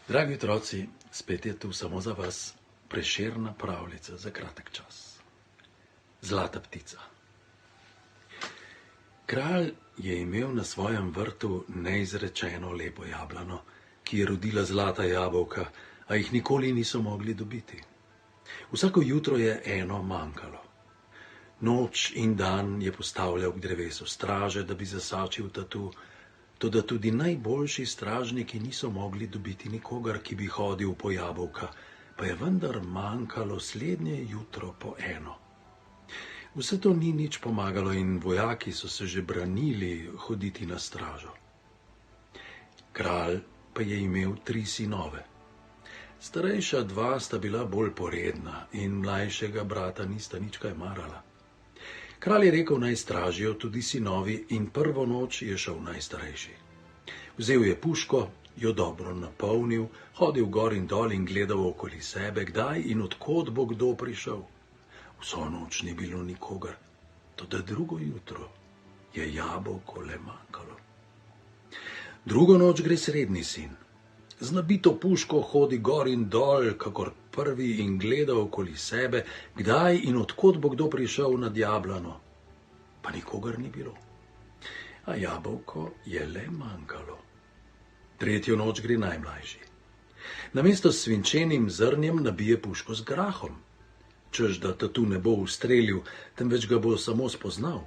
Dragi otroci, spet je tu samo za vas Prešerna pravljica za kratek čas. Zlata ptica. Kralj je imel na svojem vrtu neizrečeno lepo jablano, ki je rodila zlata jabolka, a jih nikoli niso mogli dobiti. Vsako jutro je eno manjkalo. Noč in dan je postavljal k drevesu straže, da bi zasačil tatu, toda tudi najboljši stražniki niso mogli dobiti nikogar, ki bi hodil po jabolka, pa je vendar manjkalo slednje jutro po eno. Vse to ni nič pomagalo in vojaki so se že branili hoditi na stražo. Kralj pa je imel 3 sinove. Starejša 2 sta bila bolj poredna in mlajšega brata nista nič kaj marala. Kralj je rekel, naj stražijo tudi sinovi, in prvo noč je šel najstarejši. Vzel je puško, jo dobro napolnil, hodil gor in dol in gledal okoli sebe, kdaj in od kod bo kdo prišel. Vso noč ni bilo nikogar, toda drugo jutro je jabolko le manjkalo. Drugo noč gre srednji sin. Z nabito puško hodi gor in dol, kakor prvi, in gleda okoli sebe, kdaj in od kod bo kdo prišel nad jablano. Pa nikogar ni bilo. A jabolko je le manjkalo. Tretjo noč gre najmlajši. Namesto s svinčenim zrnjem nabije puško z grahom, češ da tatu ne bo ustrelil, temveč ga bo samo spoznal.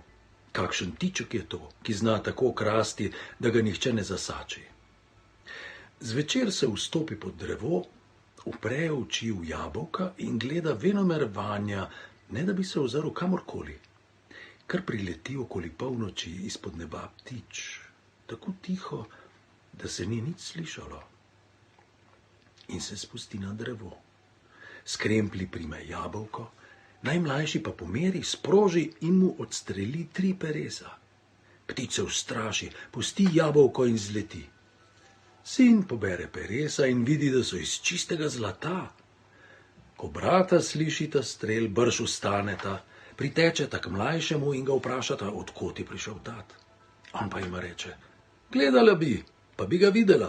Kakšen tiček je to, ki zna tako krasti, da ga nihče ne zasači. Zvečer se vstopi pod drevo, upre oči v jabolka in gleda venomer vanja, ne da bi se ozrl kamorkoli. Kar prileti okoli polnoči izpod neba ptič, tako tiho, da se ni nič slišalo. In se spusti na drevo. Skremplji prime jabolko, najmlajši pa pomeri, sproži in mu odstreli 3 peresa. Ptice ustraši, pusti jabolko in zleti. Sin pobere peresa in vidi, da so iz čistega zlata. Ko brata slišita strel, brž vstaneta, pritečeta k mlajšemu in ga vprašata, od kod je prišel tat. On pa jima reče, gledala bi, pa bi ga videla.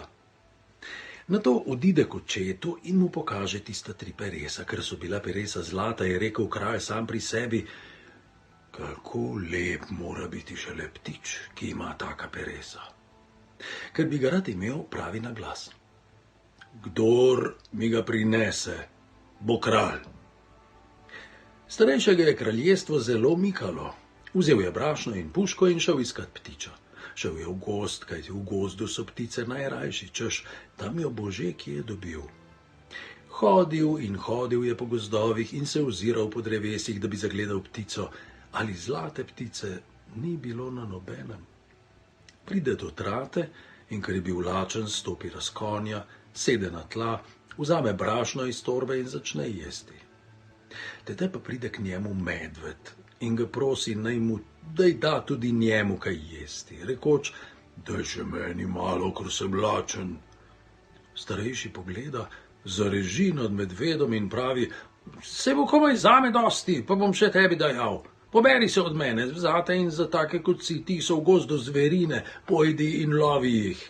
Nato odide k očetu in mu pokaže tista 3 peresa. Ker so bila peresa zlata, je rekel kralj sam pri sebi, kako lep mora biti šele ptič, ki ima taka peresa. Ker bi ga rad imel, pravi na glas, kdor mi ga prinese, bo kralj. Starejšega je kraljestvo zelo mikalo. Vzel je brašno in puško in šel iskat ptiča. Šel je v gozd, kajti v gozdu so ptice najrajši, češ, tam jo bo že kje dobil. Hodil in hodil je po gozdovih in se oziral po drevesih, da bi zagledal ptico, ali zlate ptice ni bilo na nobenem. Pride do trate in ker je bil lačen, stopi s konja, sede na tla, vzame brašno iz torbe in začne jesti. Tedaj pa pride k njemu medved in ga prosi, naj mu daj da tudi njemu kaj jesti, rekoč, daj še meni malo, ker sem lačen. Starejši pogleda, zareži nad medvedom in pravi, se bo komaj zame dosti, pa bom še tebi dajal. Poberi se od mene, zate in za take kot si ti so v gozdu zverine, pojdi in lovi jih.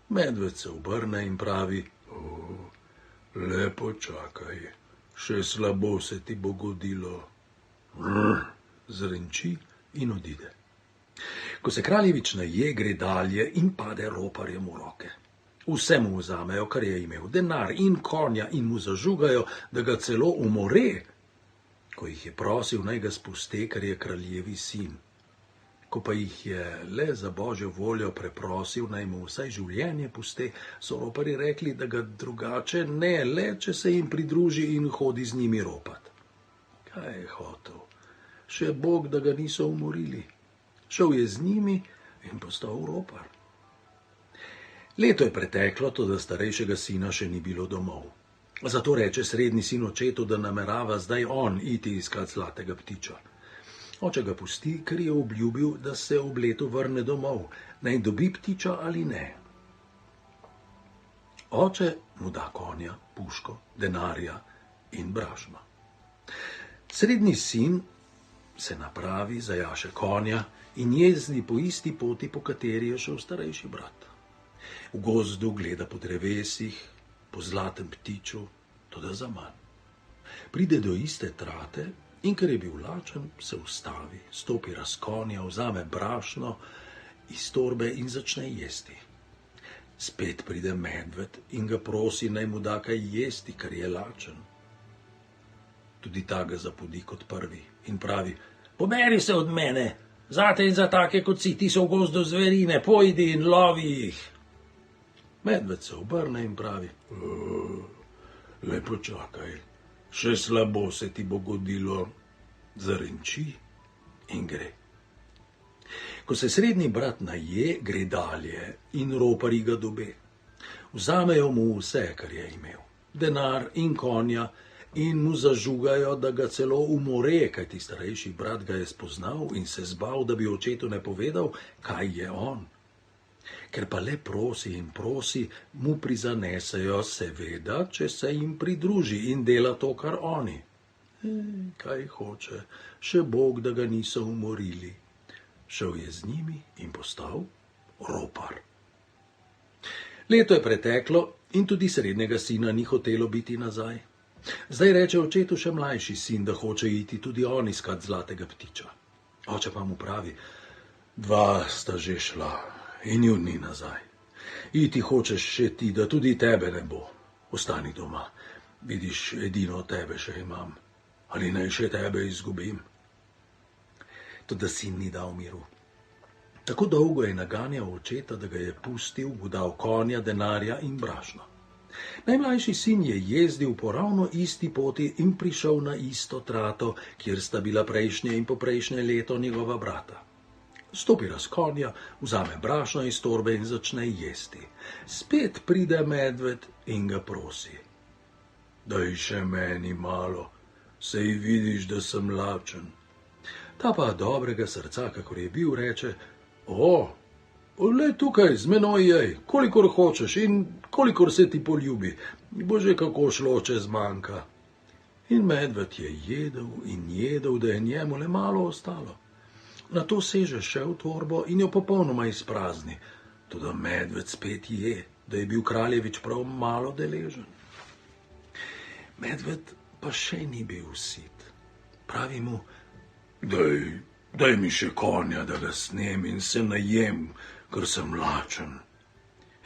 Medved se obrne in pravi, lepo čakaj, še slabo se ti bo godilo. Zrenči in odide. Ko se kraljevič naje, gre dalje in pade roparjem v roke. Vse mu vzamejo, kar je imel, denar in konja, in mu zažugajo, da ga celo umore. Ko jih je prosil, naj ga spuste, ker je kraljevi sin. Ko pa jih je le za božjo voljo preprosil, naj mu vsaj življenje puste, so roparji rekli, da ga drugače ne, le če se jim pridruži in hodi z njimi ropat. Kaj je hotel? Še Bog, da ga niso umorili. Šel je z njimi in postal ropar. Leto je preteklo, toda starejšega sina še ni bilo domov. Zato reče srednji sin očetu, da namerava zdaj on iti iskat zlatega ptiča. Oče ga pusti, ker je obljubil, da se ob letu vrne domov, naj dobi ptiča ali ne. Oče mu da konja, puško, denarja in brašno. Srednji sin se napravi, zajaše konja in jezdi po isti poti, po kateri je šel starejši brat. V gozdu gleda po drevesih, po zlatem ptiču, toda zaman. Pride do iste trate in ker je bil lačen, se ustavi, stopi razkonja, vzame brašno iz torbe in začne jesti. Spet pride medved in ga prosi, naj mu da kaj jesti, ker je lačen. Tudi ta ga zapodi kot prvi in pravi: "Poberi se od mene, zate in za take kot si, ti so v gozdu zverine, pojdi in lovi jih." Medved se obrne in pravi: "Le počakaj, še slabo se ti bo godilo." Zarenči in gre. Ko se srednji brat naje, gre dalje in roparji ga dobe. Vzamejo mu vse, kar je imel, denar in konja, in mu zažugajo, da ga celo umore, kajti starejši brat ga je spoznal in se zbal, da bi očetu ne povedal, kaj je on. Ker pa le prosi in prosi, mu prizanesejo, seveda, če se jim pridruži in dela to, kar oni. Kaj hoče, še Bog, da ga niso umorili. Šel je z njimi in postal ropar. Leto je preteklo in tudi srednjega sina ni hotelo biti nazaj. Zdaj reče očetu še mlajši sin, da hoče iti tudi on iskat zlatega ptiča. Oče pa mu pravi: "Dva sta že šla in ju ni nazaj. Iti hočeš še ti, da tudi tebe ne bo. Ostani doma, vidiš, edino tebe še imam. Ali naj še tebe izgubim?" Toda sin ni dal miru. Tako dolgo je naganjal očeta, da ga je pustil, mu dal konja, denarja in brašno. Najmlajši sin je jezdil po ravno isti poti in prišel na isto trato, kjer sta bila prejšnje in poprejšnje leto njegova brata. Stopi s konja, vzame brašno iz torbe in začne jesti. Spet pride medved in ga prosi: "Daj še meni malo, sej vidiš, da sem lačen." Ta pa dobrega srca, kakor je bil, reče: Le tukaj, z menoj jej, kolikor hočeš in kolikor se ti poljubi, bo že kako šlo čez manjka." In medved je jedel in jedel, da je njemu le malo ostalo. Nato seže še v torbo in jo popolnoma izprazni, toda medved spet je, da je bil kraljevič prav malo deležen. Medved pa še ni bil sit. Pravi mu: Daj mi še konja, da ga snem in se najem, ker sem lačen."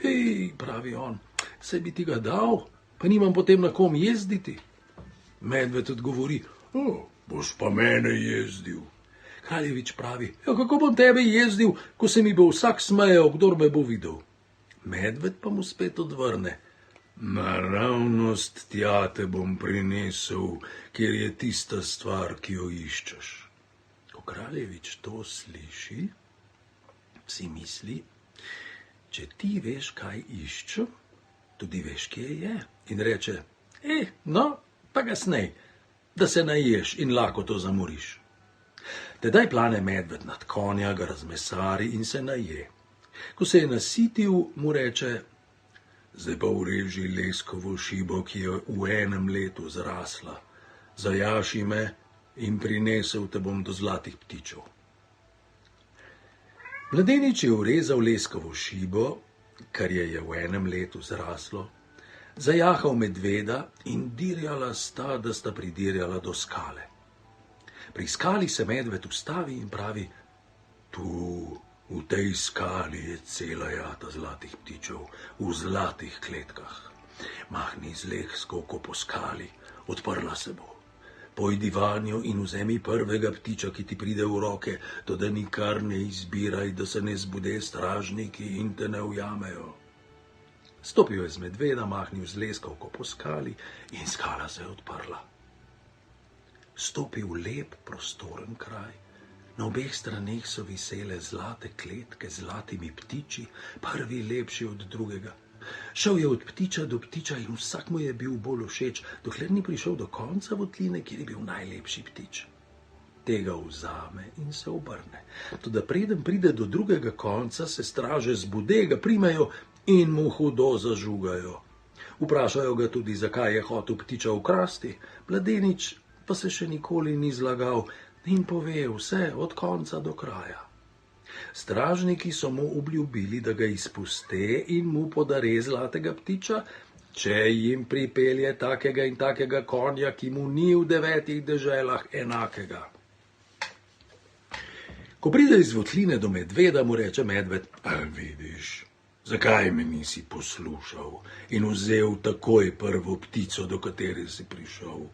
"Hej," pravi on, "saj bi ti ga dal, pa nimam potem na kom jezditi." Medved odgovori: "Boš pa mene jezdil." Kraljevič pravi: "Kako bom tebe jezdil, ko se mi bo vsak smejal, kdor me bo videl?" Medved pa mu spet odvrne: "Naravnost tja te bom prinesel, kjer je tista stvar, ki jo iščeš." Ko kraljevič to sliši, si misli: "Če ti veš, kaj iščem, tudi veš, kje je." In reče: "No, pa ga snej, da se naješ in lakoto zamoriš." Tedaj plane medved nad konja, ga razmesari in se naje. Ko se je nasitil, mu reče: "Zdaj pa ureži leskovo šibo, ki je v enem letu zrasla. Zajaši me in prinesel te bom do zlatih ptičev." Mladenič je urezal leskovo šibo, kar je v enem letu zraslo, zajahal medveda in dirjala sta, da sta pridirjala do skale. Pri skali se medved ustavi in pravi: "Tu, v tej skali je cela jata zlatih ptičev v zlatih kletkah. Mahni z leskovko po skali, odprla se bo. Pojdi vanjo in vzemi prvega ptiča, ki ti pride v roke, toda nikar ne izbiraj, da se ne zbude stražniki in te ne ujamejo." Stopil je z medveda, mahnil z leskovko po skali in skala se je odprla. Stopil v lep, prostoren kraj. Na obeh straneh so visele zlate kletke z zlatimi ptiči, prvi lepši od drugega. Šel je od ptiča do ptiča in vsak mu je bil bolj všeč, dokler ni prišel do konca votline, kjer je bil najlepši ptič. Tega vzame in se obrne. Toda preden pride do drugega konca, se straže zbude, ga primejo in mu hudo zažugajo. Vprašajo ga tudi, zakaj je hotel ptiča ukrasti. Mladenič pa se še nikoli ni zlagal in pove vse od konca do kraja. Stražniki so mu obljubili, da ga izpuste in mu podare zlatega ptiča, če jim pripelje takega in takega konja, ki mu ni v 9 deželah enakega. Ko pride iz votline do medveda, mu reče medved: vidiš, zakaj me nisi poslušal in vzel takoj prvo ptico, do katere si prišel?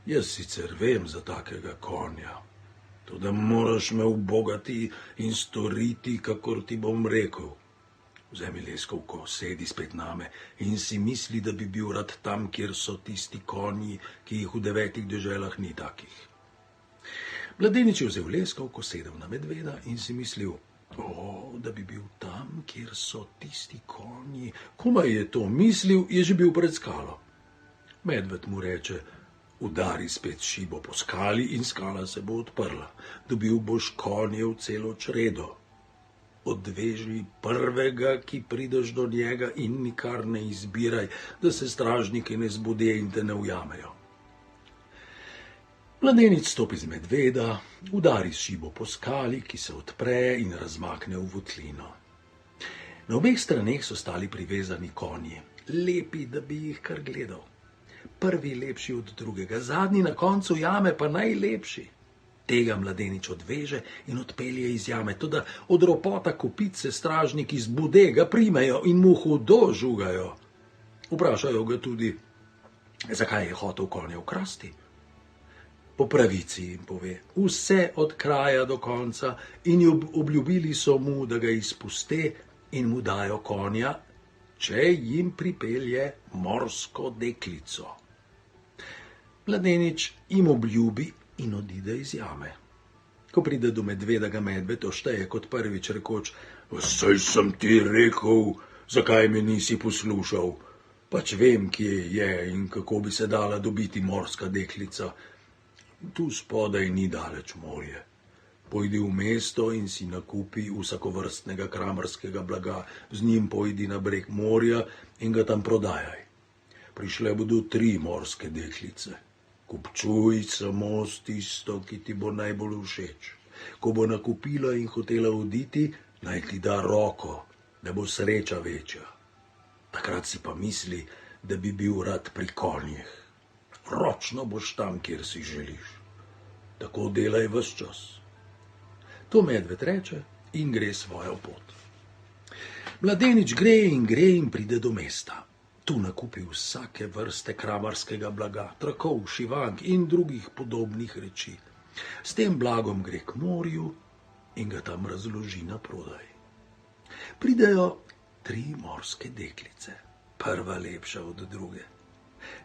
Jaz sicer vem za takega konja, toda moraš me ubogati in storiti, kakor ti bom rekel. Vzemi leskovko, sedi spet name in si misli, da bi bil rad tam, kjer so tisti konji, ki jih v 9 deželah ni takih. Mladenič je vzel leskovko, sedel na medveda in si mislil: da bi bil tam, kjer so tisti konji. Komaj je to mislil, je že bil pred skalo. Medved mu reče: udari spet šibo po skali in skala se bo odprla. Dobil boš konjev celo čredo. Odveži prvega, ki prideš do njega, in nikar ne izbiraj, da se stražniki ne zbudijo in te ne ujamejo. Mladenič stopi z medveda, udari šibo po skali, ki se odpre in razmakne v votlino. Na obeh straneh so stali privezani konji, lepi, da bi jih kar gledal. Prvi lepši od drugega, zadnji na koncu jame pa najlepši. Tega mladenič odveže in odpelje iz jame, toda od ropota kopice stražniki zbude, ga primejo in mu hudo žugajo. Vprašajo ga tudi, zakaj je hotel konje ukrasti. Po pravici jim pove vse od kraja do konca in obljubili so mu, da ga izpuste in mu dajo konja, če jim pripelje morsko deklico. Mladenič jim obljubi in odide iz jame. Ko pride do medveda, ga medved ošteje kot prvič, rekoč: saj sem ti rekel, zakaj me nisi poslušal. Pač vem, kje je in kako bi se dala dobiti morska deklica. Tu spodaj ni daleč morje. Pojdi v mesto in si nakupi vsakovrstnega kramarskega blaga, z njim pojdi na breg morja in ga tam prodajaj. Prišle bodo 3 morske deklice. Kupčuj samo s tisto, ki ti bo najbolj všeč. Ko bo nakupila in hotela oditi, naj ti da roko, da bo sreča večja. Takrat si pa misli, da bi bil rad pri konjih. Ročno boš tam, kjer si želiš. Tako delaj ves čas. To medved reče in gre svojo pot. Mladenič gre in pride do mesta. Tu nakupi vsake vrste kramarskega blaga, trakov, šivank in drugih podobnih reči. S tem blagom gre k morju in ga tam razloži na prodaj. Pridejo 3 morske deklice, prva lepša od druge.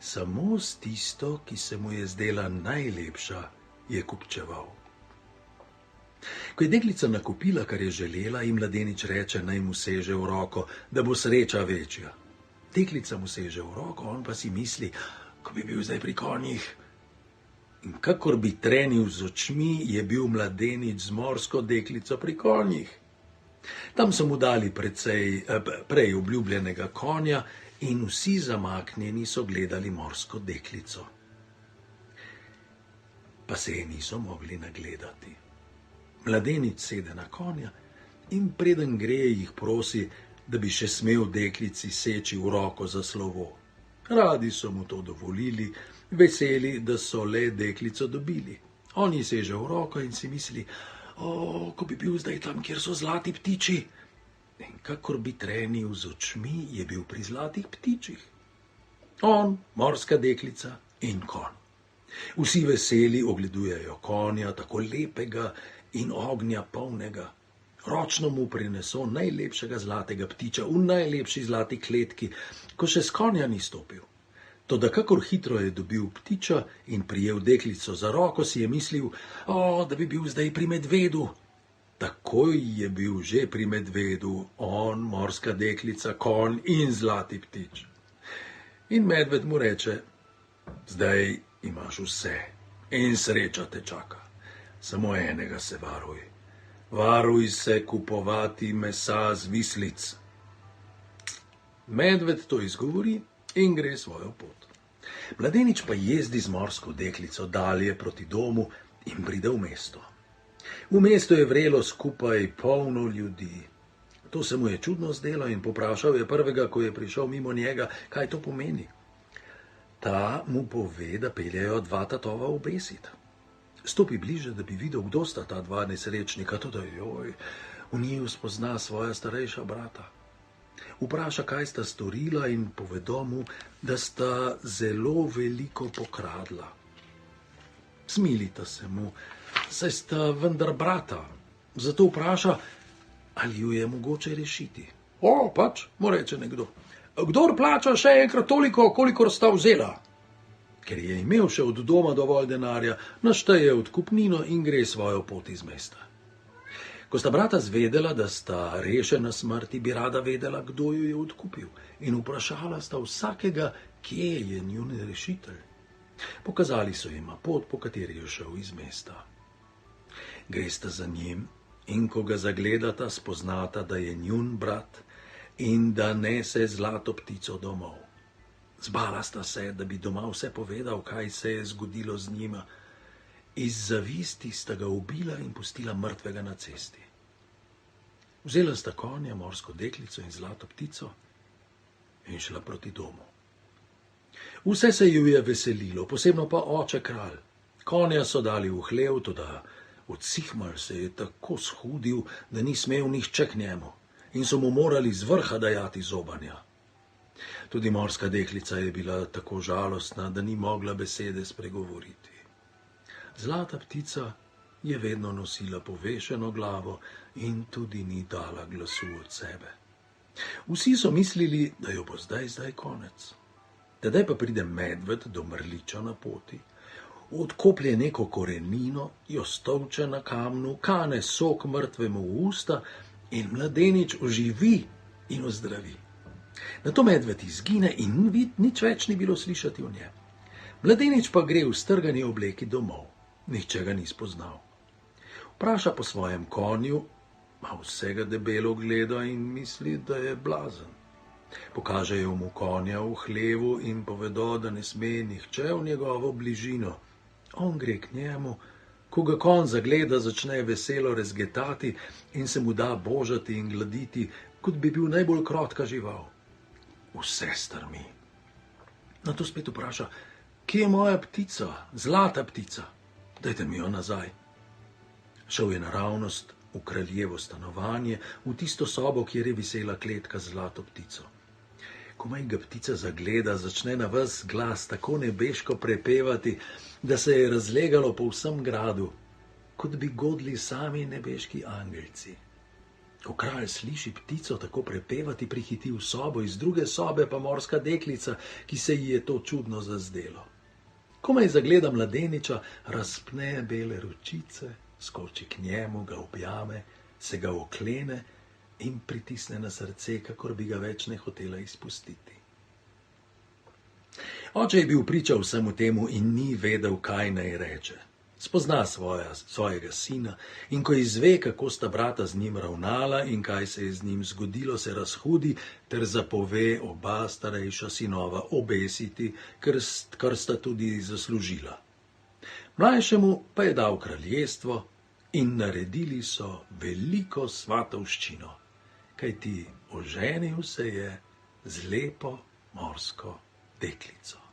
Samo s tisto, ki se mu je zdela najlepša, je kupčeval. Ko je deklica nakupila, kar je želela, in mladenič reče, naj mu seže v roko, da bo sreča večja. Deklica mu seže v roko, on pa si misli, ko bi bil zdaj pri konjih. In kakor bi trenil z očmi, je bil mladenič z morsko deklico pri konjih. Tam so mu dali prej obljubljenega konja in vsi zamaknjeni so gledali morsko deklico. Pa se je niso mogli nagledati. Mladenič sede na konja in preden gre, jih prosi, da bi še smel deklici seči v roko za slovo. Radi so mu to dovolili, veseli, da so le deklico dobili. On ji seže v roko in si misli, ko bi bil zdaj tam, kjer so zlati ptiči. In kakor bi trenil z očmi, je bil pri zlatih ptičih. On, morska deklica in konj. Vsi veseli ogledujejo konja, tako lepega in ognja polnega. Ročno mu prineso najlepšega zlatega ptiča v najlepši zlati kletki, ko še s konja ni stopil. Toda kakor hitro je dobil ptiča in prijel deklico za roko, si je mislil, da bi bil zdaj pri medvedu. Takoj je bil že pri medvedu, on, morska deklica, konj in zlati ptič. In medved mu reče, zdaj imaš vse in sreča te čaka. Samo enega se varuj. Varuj se kupovati mesa z vislic. Medved to izgovori in gre svojo pot. Mladenič pa jezdi z morsko deklico dalje proti domu in pride v mesto. V mestu je vrelo skupaj polno ljudi. To se mu je čudno zdelo in poprašal je prvega, ko je prišel mimo njega, kaj to pomeni. Ta mu pove, da peljejo dva tatova obesit. Stopi bliže, da bi videl, kdo sta ta dva nesrečnika, tudi v njiju spozna svoja starejša brata. Vpraša, kaj sta storila in povedo mu, da sta zelo veliko pokradla. Smilita se mu, saj sta vendar brata, zato vpraša, ali ju je mogoče rešiti. Pač, mu reče nekdo. Kdor plača še enkrat toliko, kolikor sta vzela. Ker je imel še od doma dovolj denarja, našteje odkupnino in gre svojo pot iz mesta. Ko sta brata zvedela, da sta rešena smrti, bi rada vedela, kdo ju je odkupil, in vprašala sta vsakega, kje je njun rešitelj. Pokazali so jima pot, po kateri je šel iz mesta. Gresta za njim in ko ga zagledata, spoznata, da je njun brat in da nese zlato ptico domov. Zbala sta se, da bi doma vse povedal, kaj se je zgodilo z njima. Iz zavisti sta ga ubila in pustila mrtvega na cesti. Vzela sta konja, morsko deklico in zlato ptico in šla proti domu. Vse se ju je veselilo, posebno pa oče kralj. Konja so dali v hlev, toda odsihmal se je tako shudil, da ni smel nihče k njemu in so mu morali z vrha dajati zobanja. Tudi morska deklica je bila tako žalostna, da ni mogla besede spregovoriti. Zlata ptica je vedno nosila povešeno glavo in tudi ni dala glasu od sebe. Vsi so mislili, da jo bo zdaj konec. Tedaj pa pride medved do mrliča na poti, odkoplje neko korenino, jo stolče na kamnu, kane sok mrtvemu v usta in mladenič oživi in ozdravi. Nato medved izgine in nič več ni bilo slišati o njem. Mladenič pa gre v strgani obleki domov. Nihče ga ni spoznal. Vpraša po svojem konju, a vsega debelo gleda in misli, da je blazen. Pokažejo mu konja v hlevu in povedo, da ne sme nihče v njegovo bližino. On gre k njemu, ko ga konj zagleda, začne veselo rezgetati in se mu da božati in gladiti, kot bi bil najbolj krotka žival. Vse strmi. Nato spet vpraša, kje je moja ptica, zlata ptica? Dajte mi jo nazaj. Šel je naravnost v kraljevo stanovanje, v tisto sobo, kjer je visela kletka z zlato ptico. Komaj ga ptica zagleda, začne na ves glas tako nebeško prepevati, da se je razlegalo po vsem gradu, kot bi godli sami nebeški angelci. Ko kralj sliši ptico tako prepevati, prihiti v sobo, iz druge sobe pa morska deklica, ki se ji je to čudno zazdelo. Komaj zagleda mladeniča, razpne bele ročice, skoči k njemu, ga objame, se ga oklene in pritisne na srce, kakor bi ga več ne hotela izpustiti. Oče je bil priča vsemu temu in ni vedel, kaj naj reče. Spozna svojega sina in ko izve, kako sta brata z njim ravnala in kaj se je z njim zgodilo, se razhudi ter zapove oba starejša sinova obesiti, kar sta tudi zaslužila. Mlajšemu pa je dal kraljestvo in naredili so veliko svatovščino, kajti oženil se je z lepo morsko deklico.